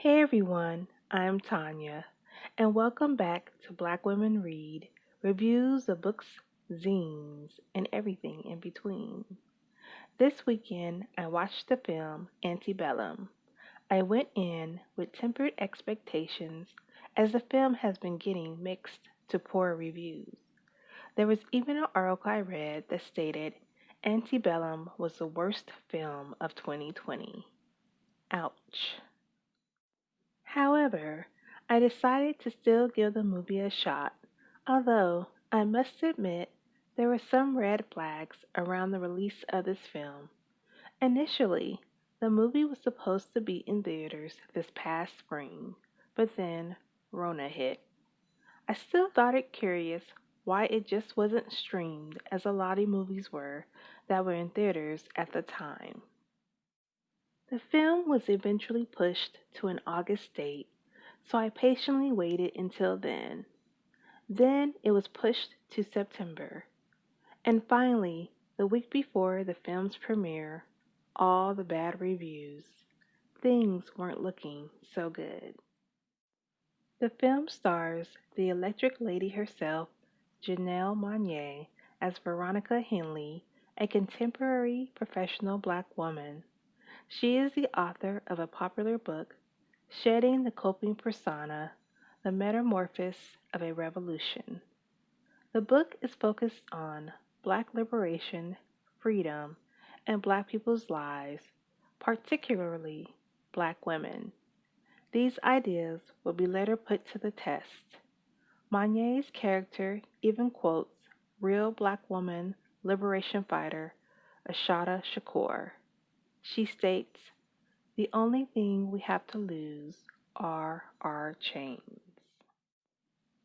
Hey everyone, I'm Tanya, and welcome back to Black Women Read reviews of books, zines, and everything in between. This weekend, I watched the film Antebellum. I went in with tempered expectations as the film has been getting mixed to poor reviews. There was even an article I read that stated Antebellum was the worst film of 2020. Ouch. However, I decided to still give the movie a shot, although I must admit there were some red flags around the release of this film. Initially, the movie was supposed to be in theaters this past spring, but then Rona hit. I still thought it curious why it just wasn't streamed as a lot of movies were that were in theaters at the time. The film was eventually pushed to an August date, so I patiently waited until then. Then it was pushed to September. And finally, the week before the film's premiere, all the bad reviews. Things weren't looking so good. The film stars the Electric Lady herself, Janelle Monae, as Veronica Henley, a contemporary professional black woman. She is the author of a popular book, Shedding the Coping Persona, The Metamorphosis of a Revolution. The book is focused on Black liberation, freedom, and Black people's lives, particularly Black women. These ideas will be later put to the test. Monet's character even quotes real Black woman liberation fighter Ashada Shakur. She states, "The only thing we have to lose are our chains."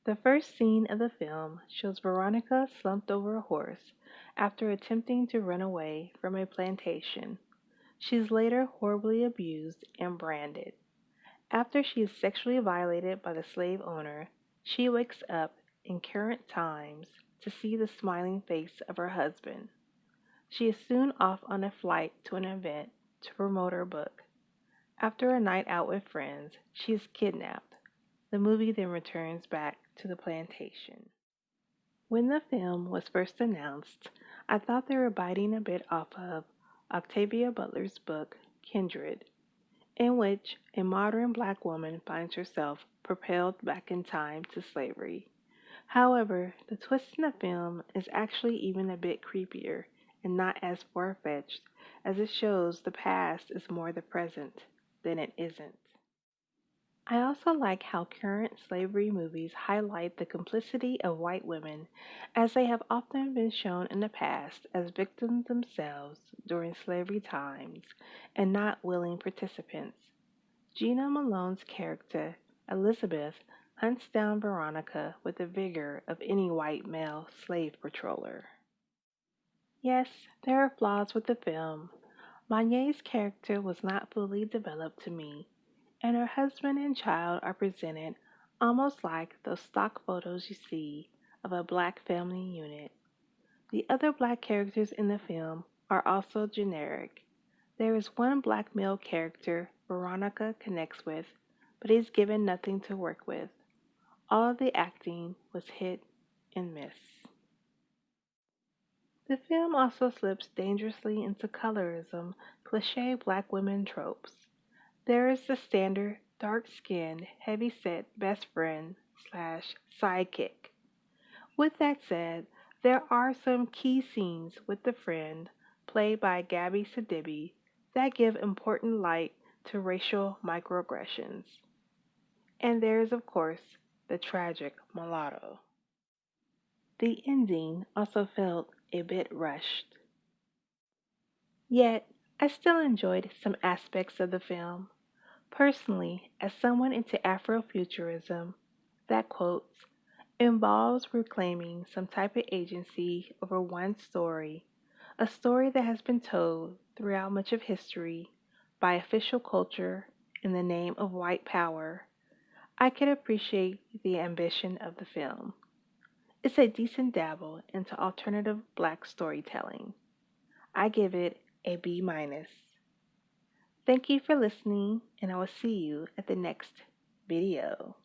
The first scene of the film shows Veronica slumped over a horse after attempting to run away from a plantation. She is later horribly abused and branded. After she is sexually violated by the slave owner, she wakes up in current times to see the smiling face of her husband. She is soon off on a flight to an event to promote her book. After a night out with friends, she is kidnapped. The movie then returns back to the plantation. When the film was first announced, I thought they were biting a bit off of Octavia Butler's book, Kindred, in which a modern black woman finds herself propelled back in time to slavery. However, the twist in the film is actually even a bit creepier and not as far fetched, as it shows the past is more the present than it isn't. I also like how current slavery movies highlight the complicity of white women, as they have often been shown in the past as victims themselves during slavery times and not willing participants. Gina Malone's character, Elizabeth, hunts down Veronica with the vigor of any white male slave patroller. Yes, there are flaws with the film. Monet's character was not fully developed to me, and her husband and child are presented almost like those stock photos you see of a black family unit. The other black characters in the film are also generic. There is one black male character Veronica connects with, but is given nothing to work with. All of the acting was hit and miss. The film also slips dangerously into colorism, cliche black women tropes. There is the standard dark skinned, heavy set best friend slash sidekick. With that said, there are some key scenes with the friend, played by Gabby Sidibe, that give important light to racial microaggressions. And there is, of course, the tragic mulatto. The ending also felt a bit rushed. Yet, I still enjoyed some aspects of the film. Personally, as someone into Afrofuturism, that quotes involves reclaiming some type of agency over one story, a story that has been told throughout much of history by official culture in the name of white power, I can appreciate the ambition of the film. It's a decent dabble into alternative black storytelling. I give it a B minus. Thank you for listening, and I will see you at the next video.